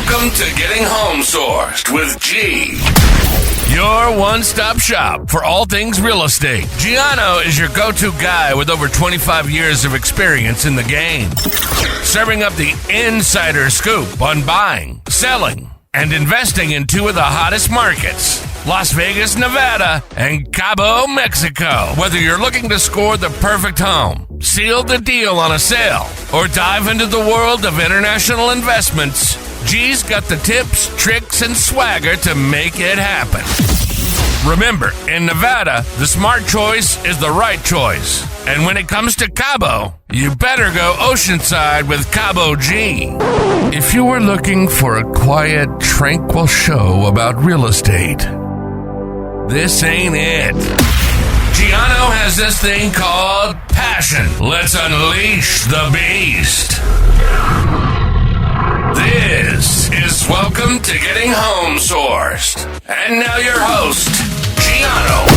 Welcome to Getting Home Sourced with G. Your one-stop shop for all things real estate. Gianno is your go-to guy with over 25 years of experience in the game, serving up the insider scoop on buying, selling, and investing in two of the hottest markets, Las Vegas, Nevada, and Cabo, Mexico. Whether you're looking to score the perfect home, seal the deal on a sale, or dive into the world of international investments, G's got the tips, tricks, and swagger to make it happen. Remember, in Nevada, the smart choice is the right choice. And when it comes to Cabo, you better go oceanside with Cabo G. If you were looking for a quiet, tranquil show about real estate, this ain't it. Gianno has this thing called passion. Let's unleash the beast. This is Welcome to Getting Home Sourced. And now your host, Gianno.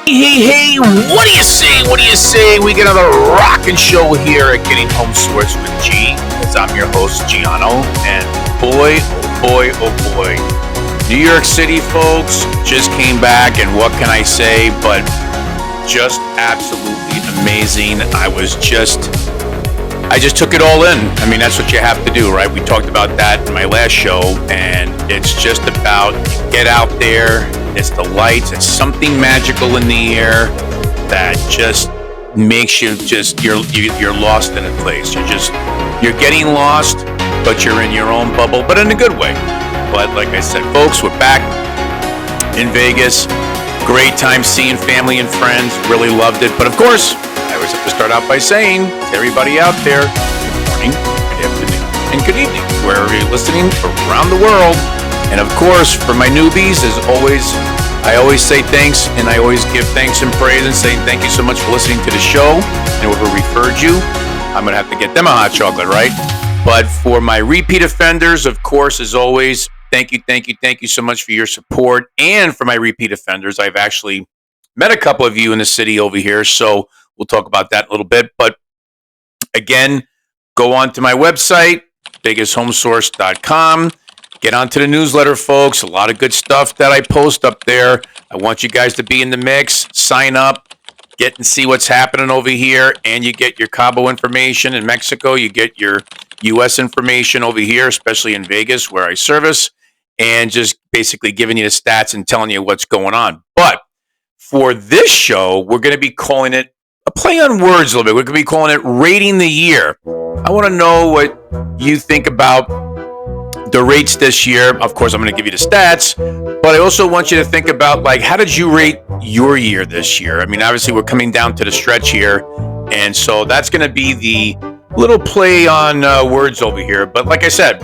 Hey, what do you say? What do you say? We get another rockin' show here at Getting Home Sourced with G, as I'm your host, Gianno, and boy, oh boy, New York City folks just came back, and what can I say, but just absolutely amazing. I just took it all in. I mean, that's what you have to do, right? We talked about that in my last show, and it's just about get out there. It's the lights. It's something magical in the air that just makes you you're lost in a place. You're getting lost, but you're in your own bubble, but in a good way. But like I said, folks, we're back in Vegas. Great time seeing family and friends. Really loved it. But of course, I always have to start out by saying to everybody out there, good morning, good afternoon, and good evening, wherever you're listening around the world. And of course, for my newbies, as always, I always say thanks, and I always give thanks and praise and say thank you so much for listening to the show. And whoever referred you, I'm going to have to get them a hot chocolate, right? But for my repeat offenders, of course, as always, thank you so much for your support. And for my repeat offenders, I've actually met a couple of you in the city over here, so we'll talk about that in a little bit. But again, go on to my website, vegashomesource.com. Get onto the newsletter, folks. A lot of good stuff that I post up there. I want you guys to be in the mix. Sign up. Get and see what's happening over here. And you get your Cabo information in Mexico. You get your U.S. information over here, especially in Vegas, where I service. And just basically giving you the stats and telling you what's going on. But for this show, we're going to be calling it a play on words a little bit. We're going to be calling it Rating the Year. I want to know what you think about the rates this year. Of course, I'm going to give you the stats, but I also want you to think about, like, how did you rate your year this year? I mean, obviously, we're coming down to the stretch here, and so that's going to be the little play on words over here. But like I said,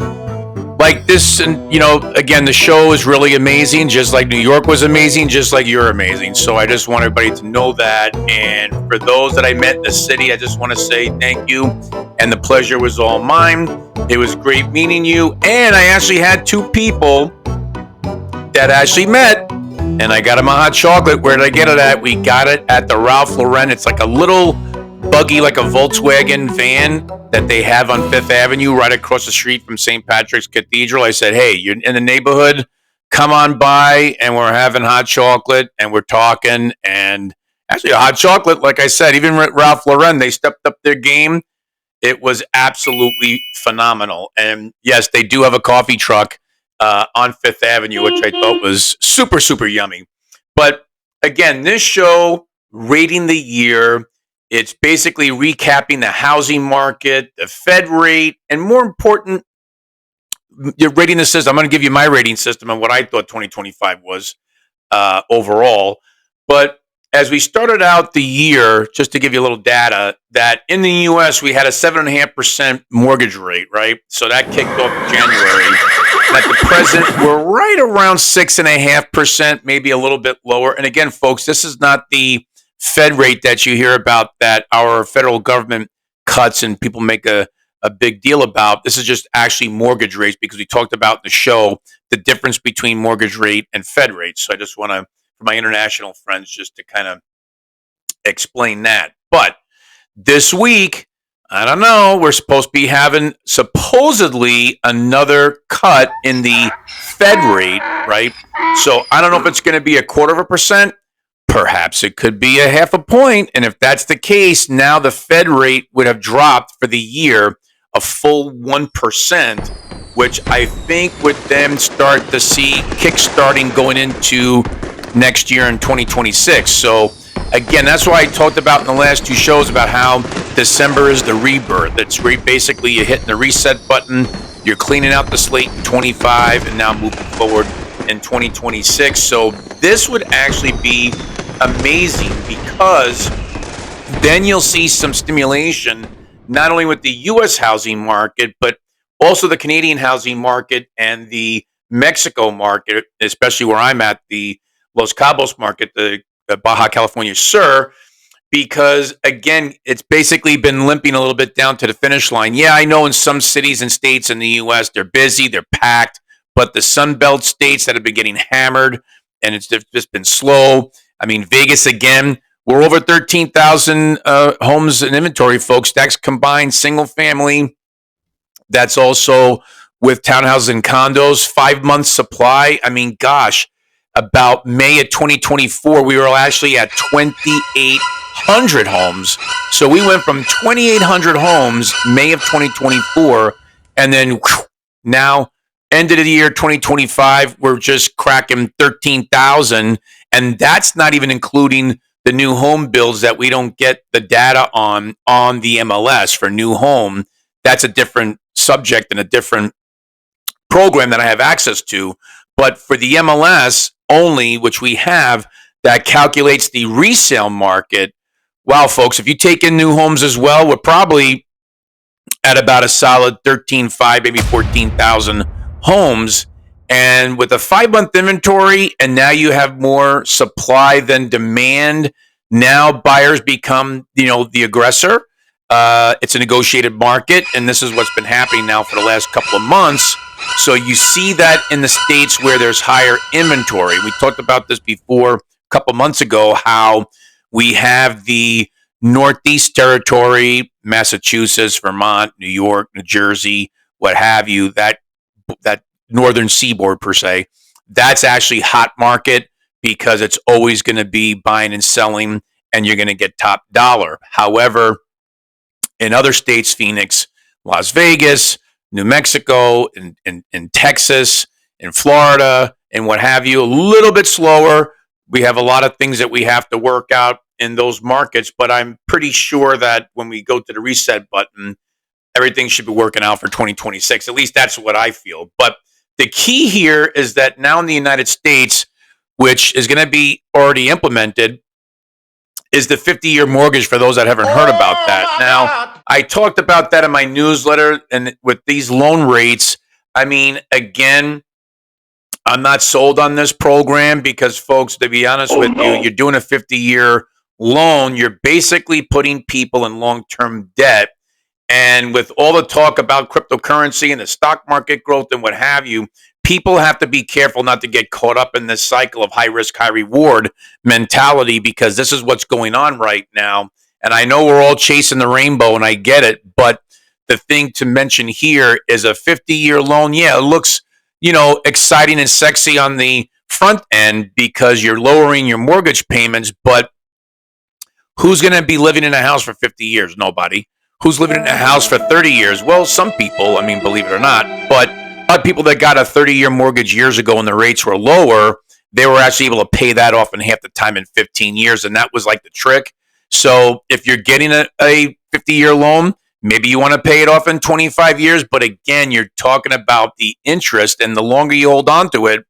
like this, and again, the show is really amazing, just like New York was amazing, just like you're amazing. So I just want everybody to know that. And for those that I met in the city, I just want to say thank you. And the pleasure was all mine. It was great meeting you. And I actually had two people that actually met, and I got them a hot chocolate. Where did I get it at? We got it at the Ralph Lauren. It's like a little buggy, like a Volkswagen van that they have on Fifth Avenue right across the street from St. Patrick's Cathedral. I said, hey, you're in the neighborhood, come on by, and we're having hot chocolate, and we're talking. And actually, a hot chocolate, like I said, even Ralph Lauren, they stepped up their game. It was absolutely phenomenal. And yes, they do have a coffee truck on Fifth Avenue, which I thought was super, super yummy. But again, this show, Rating the Year, it's basically recapping the housing market, the Fed rate, and more important, you're rating the system. I'm going to give you my rating system and what I thought 2025 was overall. But as we started out the year, just to give you a little data, that in the U.S. we had a 7.5% mortgage rate, right? So that kicked off in January. And at the present, we're right around 6.5%, maybe a little bit lower. And again, folks, this is not the Fed rate that you hear about that our federal government cuts and people make a a big deal about. This is just actually mortgage rates, because we talked about in the show the difference between mortgage rate and Fed rate. So I just want to, for my international friends, just to kind of explain that. But this week, I don't know, we're supposed to be having supposedly another cut in the Fed rate, right? So I don't know if it's going to be 1/4%. Perhaps it could be 0.5 point. And if that's the case, now the Fed rate would have dropped for the year a full 1%, which I think would then start to see kickstarting going into next year in 2026. So again, that's why I talked about in the last two shows about how December is the rebirth. It's basically you're hitting the reset button, you're cleaning out the slate in 25, and now moving forward in 2026. So this would actually be amazing, because then you'll see some stimulation, not only with the U.S. housing market, but also the Canadian housing market and the Mexico market, especially where I'm at, the Los Cabos market, the Baja California Sur, because again, it's basically been limping a little bit down to the finish line. Yeah, I know in some cities and states in the U.S., they're busy, they're packed, but the Sunbelt states that have been getting hammered, and it's just been slow. I mean, Vegas, again, we're over 13,000 homes in inventory, folks. That's combined single family. That's also with townhouses and condos, 5 months supply. I mean, gosh, about May of 2024, we were actually at 2,800 homes. So we went from 2,800 homes May of 2024, and then now end of the year 2025, we're just cracking 13,000, and that's not even including the new home builds that we don't get the data on the MLS for new home. That's a different subject and a different program that I have access to. But for the MLS only, which we have, that calculates the resale market. Wow, folks, if you take in new homes as well, we're probably at about a solid 13,500, maybe 14,000 homes. And with a 5 month inventory, and now you have more supply than demand, now buyers become, the aggressor. It's a negotiated market, and this is what's been happening now for the last couple of months. So you see that in the states where there's higher inventory. We talked about this before a couple of months ago, how we have the Northeast territory, Massachusetts, Vermont, New York, New Jersey, what have you, that northern seaboard per se. That's actually hot market, because it's always going to be buying and selling, and you're going to get top dollar. However, in other states, Phoenix, Las Vegas, New Mexico, in Texas, in Florida, and what have you, a little bit slower. We have a lot of things that we have to work out in those markets, but I'm pretty sure that when we go to the reset button, everything should be working out for 2026. At least that's what I feel. But the key here is that now in the United States, which is going to be already implemented, is the 50-year mortgage for those that haven't heard about that. Now, I talked about that in my newsletter, and with these loan rates, I mean, again, I'm not sold on this program because, folks, to be honest with you, you're doing a 50-year loan. You're basically putting people in long-term debt. And with all the talk about cryptocurrency and the stock market growth and what have you, people have to be careful not to get caught up in this cycle of high risk, high reward mentality, because this is what's going on right now. And I know we're all chasing the rainbow, and I get it. But the thing to mention here is a 50-year loan. Yeah, it looks, exciting and sexy on the front end because you're lowering your mortgage payments. But who's going to be living in a house for 50 years? Nobody. Who's living in a house for 30 years? Well, some people, believe it or not, but people that got a 30-year mortgage years ago when the rates were lower, they were actually able to pay that off in half the time in 15 years. And that was like the trick. So if you're getting a 50-year loan, maybe you want to pay it off in 25 years. But again, you're talking about the interest, and the longer you hold on to it,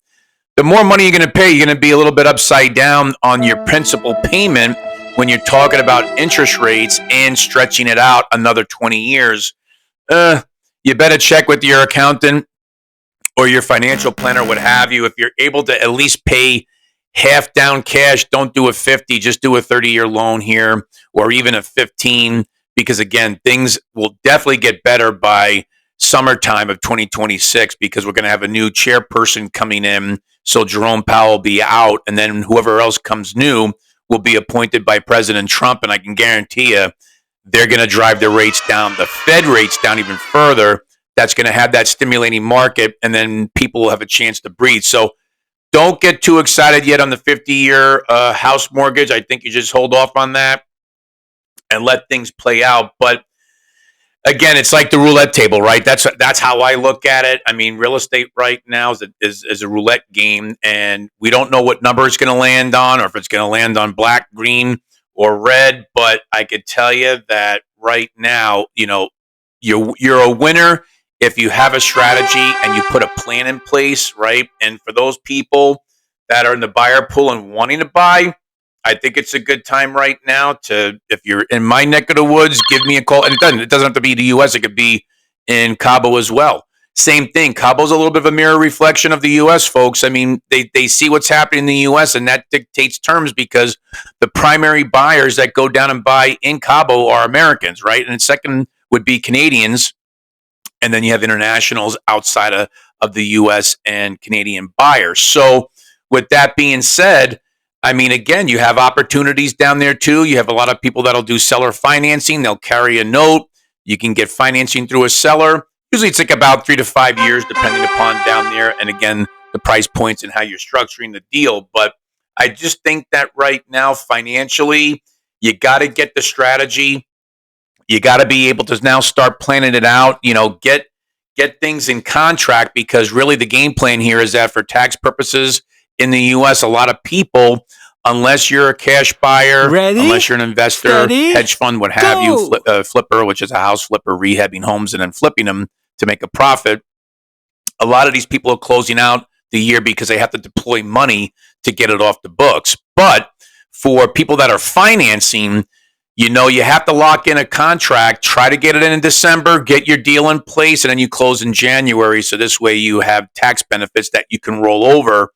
the more money you're going to pay. You're going to be a little bit upside down on your principal payment when you're talking about interest rates and stretching it out another 20 years. You better check with your accountant or your financial planner, what have you. If you're able to at least pay half down cash, don't do a 50, just do a 30-year loan here, or even a 15, because again, things will definitely get better by summertime of 2026 because we're going to have a new chairperson coming in. So Jerome Powell will be out, and then whoever else comes new will be appointed by President Trump. And I can guarantee you, they're going to drive the rates down, the Fed rates down even further. That's going to have that stimulating market, and then people will have a chance to breathe. So don't get too excited yet on the 50-year house mortgage. I think you just hold off on that and let things play out. But again, it's like the roulette table, right? That's how I look at it. I mean, real estate right now is a roulette game, and we don't know what number it's going to land on, or if it's going to land on black, green, or red. But I could tell you that right now, you're a winner if you have a strategy and you put a plan in place, right? And for those people that are in the buyer pool and wanting to buy, I think it's a good time right now to, if you're in my neck of the woods, give me a call. And it doesn't have to be the U.S. It could be in Cabo as well. Same thing. Cabo's a little bit of a mirror reflection of the U.S., folks. I mean, they see what's happening in the U.S. and that dictates terms because the primary buyers that go down and buy in Cabo are Americans, right? And second would be Canadians. And then you have internationals outside of the U.S. and Canadian buyers. So with that being said, I mean, again, you have opportunities down there too. You have a lot of people that'll do seller financing. They'll carry a note. You can get financing through a seller. Usually it's like about 3 to 5 years, depending upon down there. And again, the price points and how you're structuring the deal. But I just think that right now, financially, you got to get the strategy. You got to be able to now start planning it out, get things in contract, because really the game plan here is that for tax purposes in the U.S., a lot of people, unless you're a cash buyer, unless you're an investor, hedge fund, what have you, flipper, which is a house flipper, rehabbing homes and then flipping them to make a profit. A lot of these people are closing out the year because they have to deploy money to get it off the books. But for people that are financing, you have to lock in a contract, try to get it in December, get your deal in place, and then you close in January. So this way you have tax benefits that you can roll over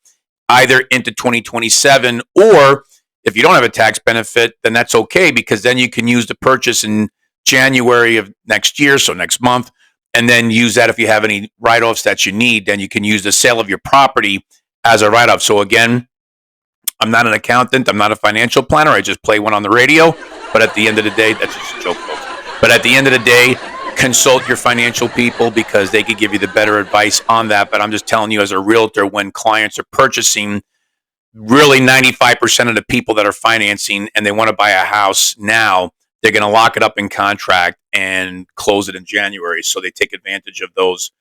either into 2027, or if you don't have a tax benefit, then that's okay, because then you can use the purchase in January of next year, so next month, and then use that if you have any write-offs that you need. Then you can use the sale of your property as a write-off. So again, I'm not an accountant. I'm not a financial planner. I just play one on the radio. But at the end of the day, that's just a joke, folks. But at the end of the day, consult your financial people because they could give you the better advice on that. But I'm just telling you, as a realtor, when clients are purchasing, really 95% of the people that are financing and they want to buy a house now, they're going to lock it up in contract and close it in January. So they take advantage of those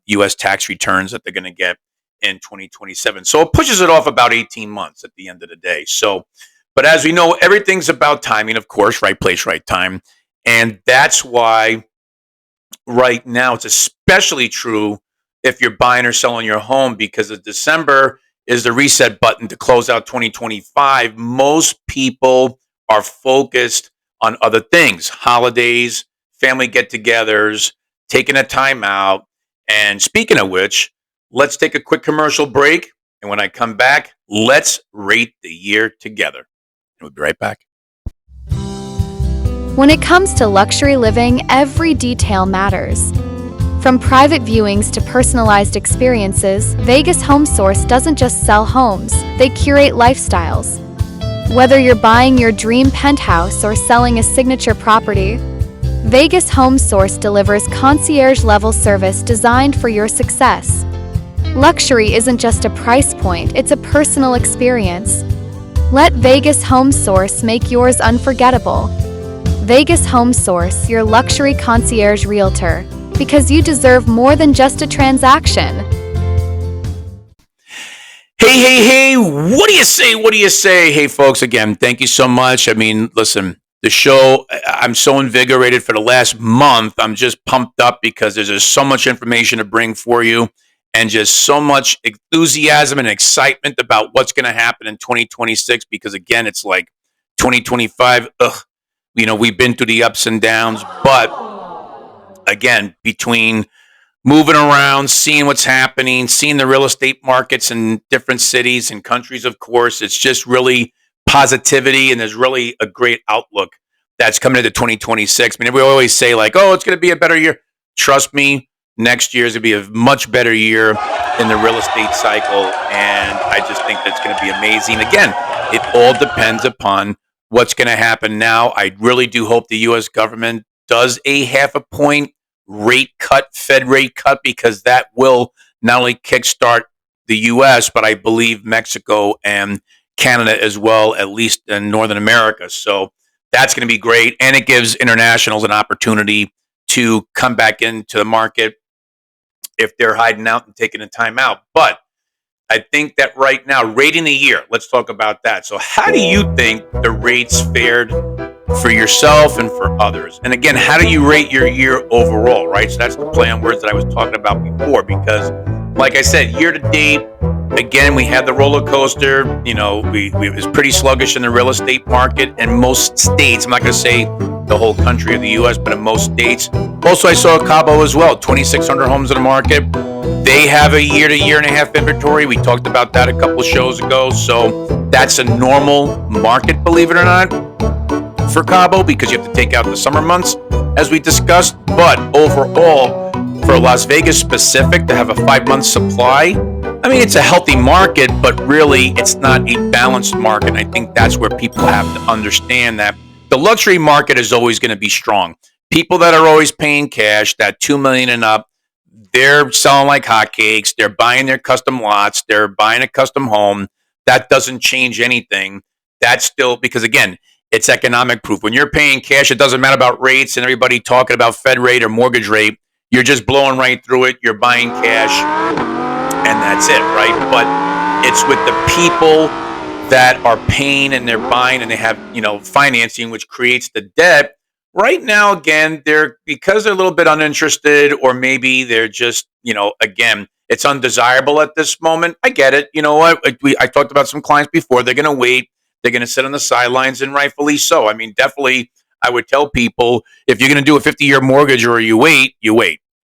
U.S. tax returns that they're going to get in 2027. So it pushes it off about 18 months at the end of the day. So, but as we know, everything's about timing, of course, right place, right time. And that's why right now it's especially true if you're buying or selling your home, because of December is the reset button to close out 2025. Most people are focused on other things, holidays, family get-togethers, taking a time out. And speaking of which, let's take a quick commercial break. And when I come back, let's rate the year together. And we'll be right back. When it comes to luxury living, every detail matters. From private viewings to personalized experiences, Vegas Home Source doesn't just sell homes, they curate lifestyles. Whether you're buying your dream penthouse or selling a signature property, Vegas Home Source delivers concierge-level service designed for your success. Luxury isn't just a price point, it's a personal experience. Let Vegas Home Source make yours unforgettable. Vegas Home Source, your luxury concierge realtor, because you deserve more than just a transaction. Hey, what do you say? What do you say? Hey, folks, again, thank you so much. I mean, listen, the show, I'm so invigorated for the last month. I'm just pumped up because there's just so much information to bring for you and just so much enthusiasm and excitement about what's going to happen in 2026, because, again, it's like 2025, we've been through the ups and downs, but again, between moving around, seeing what's happening, seeing the real estate markets in different cities and countries, of course, it's just really positivity, and there's really a great outlook that's coming into 2026. I mean, we always say like, oh, it's going to be a better year. Trust me, next year is going to be a much better year in the real estate cycle. And I just think that's going to be amazing. Again, it all depends upon what's going to happen now. I really do hope the U.S. government does a 0.5 point rate cut, Fed rate cut, because that will not only kickstart the U.S., but I believe Mexico and Canada as well, at least in Northern America. So that's going to be great. And it gives internationals an opportunity to come back into the market if they're hiding out and taking a time out. But I think that right now, rating the year, let's talk about that. So how do you think the rates fared for yourself and for others? And again, how do you rate your year overall, right? So that's the play on words that I was talking about before, because like I said, year to date, again, we had the roller coaster. You know, it was pretty sluggish in the real estate market in most states. I'm not going to say the whole country of the U.S., but in most states. Also, I saw Cabo as well, 2,600 homes in the market. They have a year to year and a half inventory. We talked about that a couple of shows ago. So that's a normal market, believe it or not, for Cabo, because you have to take out the summer months, as we discussed. But overall, for Las Vegas specific, to have a 5-month supply, I mean, it's a healthy market, but really it's not a balanced market. And I think that's where people have to understand that the luxury market is always going to be strong. People that are always paying cash, that $2 million and up, they're selling like hotcakes. They're buying their custom lots. They're buying a custom home. That doesn't change anything. That's still, because again, it's economic proof. When you're paying cash, it doesn't matter about rates and everybody talking about Fed rate or mortgage rate. You're just blowing right through it. You're buying cash, and that's it, right? But it's with the people that are paying and they're buying and they have, financing, which creates the debt. Right now, again, because they're a little bit uninterested, or maybe they're just, again, it's undesirable at this moment. I get it. You know what? I talked about some clients before. They're going to wait. They're going to sit on the sidelines, and rightfully so. I mean, definitely, I would tell people, if you're going to do a 50-year mortgage or you wait,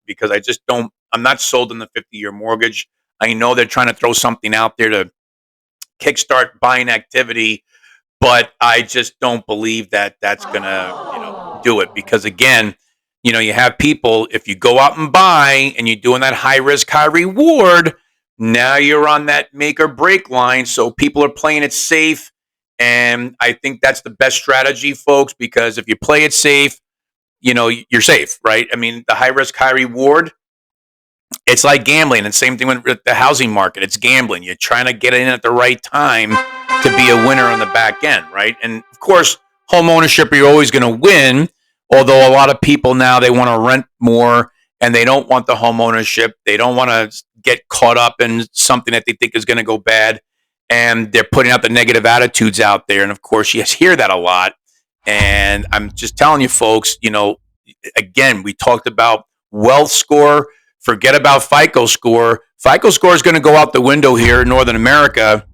because I'm not sold on the 50-year mortgage. I know they're trying to throw something out there to kickstart buying activity, but I just don't believe that that's going to, do it. Because again, you have people, if you go out and buy and you're doing that high risk, high reward, now you're on that make or break line. So people are playing it safe. And I think that's the best strategy, folks, because if you play it safe, you're safe, right? I mean, the high risk, high reward, it's like gambling. And same thing with the housing market. It's gambling. You're trying to get in at the right time to be a winner on the back end, right? And of course, home ownership, you're always going to win. Although a lot of people now, they want to rent more and they don't want the home ownership. They don't want to get caught up in something that they think is going to go bad. And they're putting out the negative attitudes out there. And of course, you hear that a lot. And I'm just telling you, folks, again, we talked about wealth score. Forget about FICO score. FICO score is going to go out the window here in Northern America,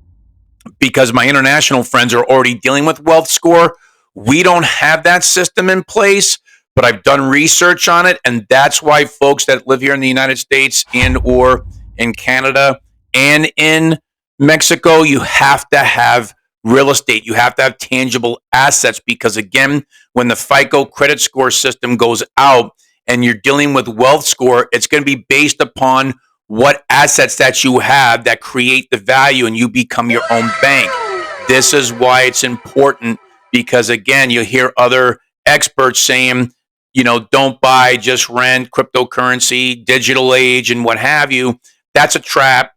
because my international friends are already dealing with wealth score. We don't have that system in place, but I've done research on it. And that's why folks that live here in the United States and or in Canada and in Mexico, you have to have real estate. You have to have tangible assets, because again, when the FICO credit score system goes out and you're dealing with wealth score, it's going to be based upon what assets that you have that create the value, and you become your own bank. This is why it's important, because again, you hear other experts saying, don't buy, just rent, cryptocurrency, digital age, and what have you. That's a trap.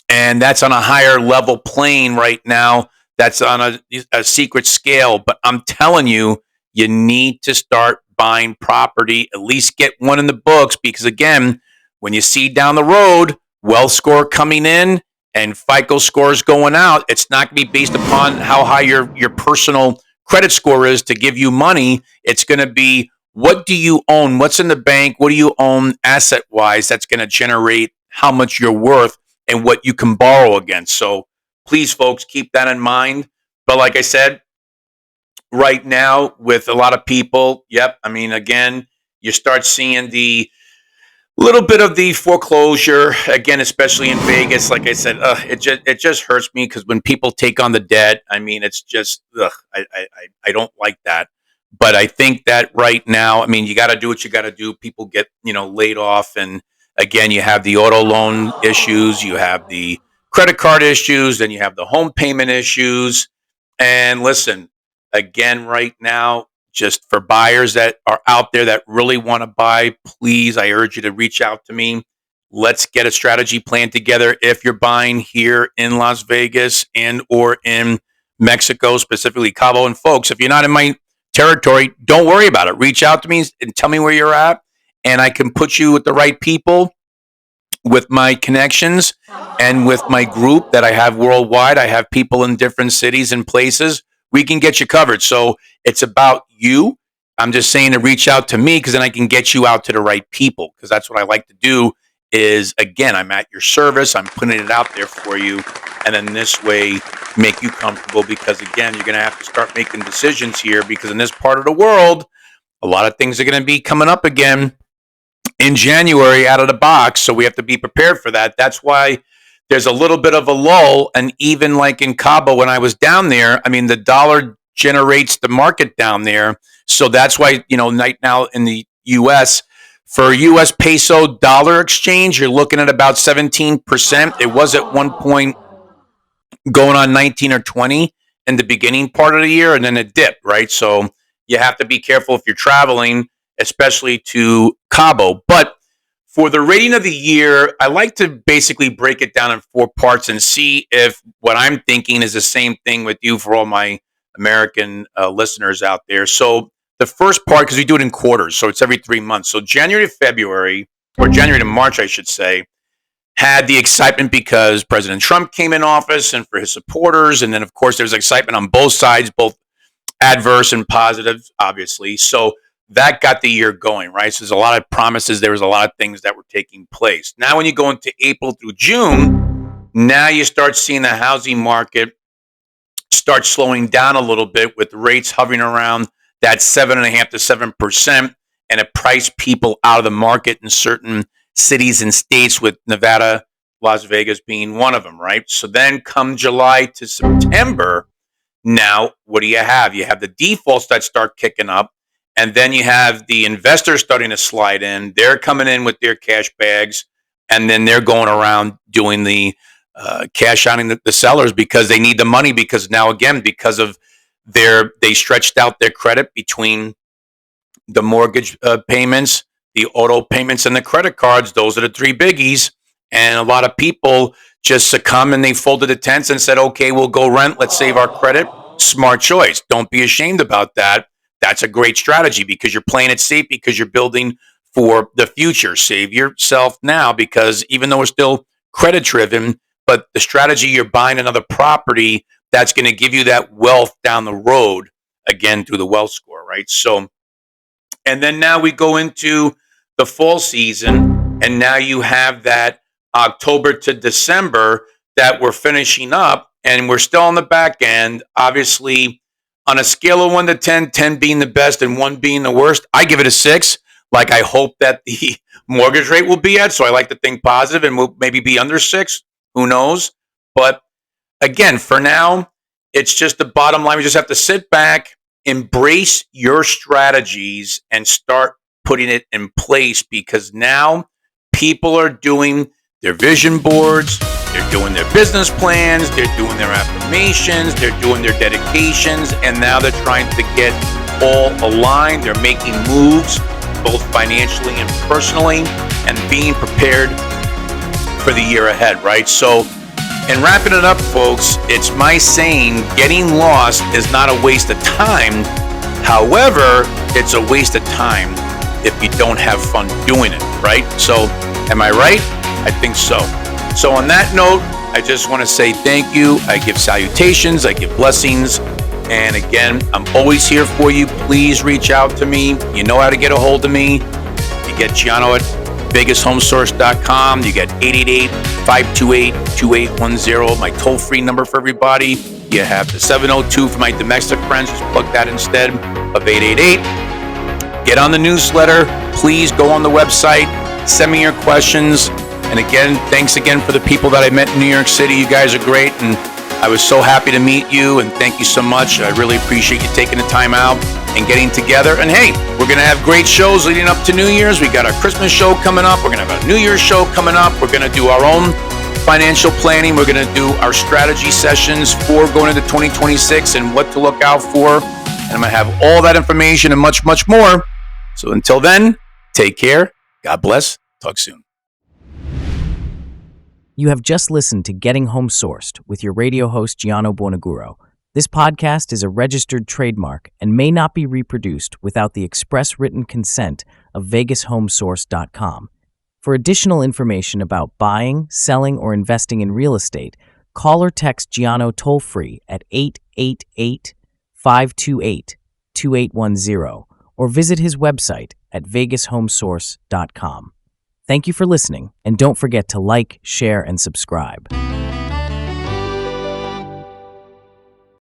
And that's on a higher level plane right now. That's on a secret scale. But I'm telling you, you need to start buying property, at least get one in the books, because again, when you see down the road wealth score coming in and FICO scores going out, it's not going to be based upon how high your personal credit score is to give you money. It's going to be, what do you own? What's in the bank? What do you own asset wise? That's going to generate how much you're worth and what you can borrow against. So please, folks, keep that in mind. But like I said, right now with a lot of people, again, you start seeing the little bit of the foreclosure again, especially in Vegas. Like I said, it just hurts me, because when people take on the debt, it's just I don't like that. But I think that right now, I mean, you got to do what you got to do. People get, laid off. And again, you have the auto loan issues, you have the credit card issues, then you have the home payment issues. And listen, again, right now, just for buyers that are out there that really want to buy, please, I urge you to reach out to me. Let's get a strategy plan together. If you're buying here in Las Vegas and or in Mexico, specifically Cabo, and folks, if you're not in my territory, don't worry about it. Reach out to me and tell me where you're at, and I can put you with the right people, with my connections and with my group that I have worldwide. I have people in different cities and places. We can get you covered. So it's about you. I'm just saying to reach out to me because then I can get you out to the right people, because that's what I like to do is, again, I'm at your service. I'm putting it out there for you. And then this way, make you comfortable, because, again, you're going to have to start making decisions here, because in this part of the world, a lot of things are going to be coming up again in January out of the box. So we have to be prepared for that. That's why there's a little bit of a lull. And even like in Cabo, when I was down there, I mean, the dollar generates the market down there. So that's why, right now in the U.S., for U.S. peso dollar exchange, you're looking at about 17%. It was at one point going on 19 or 20 in the beginning part of the year, and then it dipped, right? So you have to be careful if you're traveling, especially to Cabo. But for the rating of the year, I like to basically break it down in 4 parts and see if what I'm thinking is the same thing with you for all my American listeners out there. So the first part, because we do it in quarters, so it's every 3 months. So January to February, or January to March, I should say, had the excitement because President Trump came in office and for his supporters. And then, of course, there's excitement on both sides, both adverse and positive, obviously. So that got the year going, right? So there's a lot of promises. There was a lot of things that were taking place. Now, when you go into April through June, now you start seeing the housing market start slowing down a little bit, with rates hovering around that 7.5% to 7%, and it priced people out of the market in certain cities and states, with Nevada, Las Vegas being one of them, right? So then come July to September, now what do you have? You have the defaults that start kicking up, and then you have the investors starting to slide in. They're coming in with their cash bags, and then they're going around doing the cash outing the sellers, because they need the money, because now, again, because of they stretched out their credit between the mortgage payments, the auto payments, and the credit cards. Those are the 3 biggies. And a lot of people just succumb and they folded the tents and said, okay, we'll go rent. Let's save our credit. Smart choice. Don't be ashamed about that. That's a great strategy, because you're playing it safe, because you're building for the future. Save yourself now, because even though we're still credit driven, but the strategy, you're buying another property that's going to give you that wealth down the road, again, through the wealth score, right? So, and then now we go into the fall season, and now you have that October to December that we're finishing up, and we're still on the back end. Obviously, on a scale of 1 to 10, 10 being the best and 1 being the worst, I give it a 6. Like I hope that the mortgage rate will be at. So I like to think positive, and we'll maybe be under 6. Who knows? But again, for now, it's just the bottom line. We just have to sit back, embrace your strategies, and start putting it in place, because now people are doing their vision boards, they're doing their business plans, they're doing their affirmations, they're doing their dedications, and now they're trying to get all aligned. They're making moves, both financially and personally, and being prepared for the year ahead, right? So, in wrapping it up, folks, it's my saying, getting lost is not a waste of time. However, it's a waste of time if you don't have fun doing it, right? So, am I right? I think so. So, on that note, I just want to say thank you. I give salutations, I give blessings. And again, I'm always here for you. Please reach out to me. You know how to get a hold of me. You get Gianno at VegasHomeSource.com. You get 888-528-2810, my toll-free number for everybody. You have the 702 for my domestic friends. Just plug that instead of 888. Get on the newsletter. Please go on the website. Send me your questions. And again, thanks again for the people that I met in New York City. You guys are great, and I was so happy to meet you, and thank you so much. I really appreciate you taking the time out. and getting together. And hey, we're going to have great shows leading up to New Year's. We got our Christmas show coming up. We're going to have a New Year's show coming up. We're going to do our own financial planning. We're going to do our strategy sessions for going into 2026 and what to look out for. And I'm going to have all that information and much, much more. So until then, take care. God bless. Talk soon. You have just listened to Getting Home Sourced with your radio host, Gianno Buonaguro. This podcast is a registered trademark and may not be reproduced without the express written consent of VegasHomeSource.com. For additional information about buying, selling, or investing in real estate, call or text Gianno toll-free at 888-528-2810 or visit his website at VegasHomeSource.com. Thank you for listening, and don't forget to like, share, and subscribe.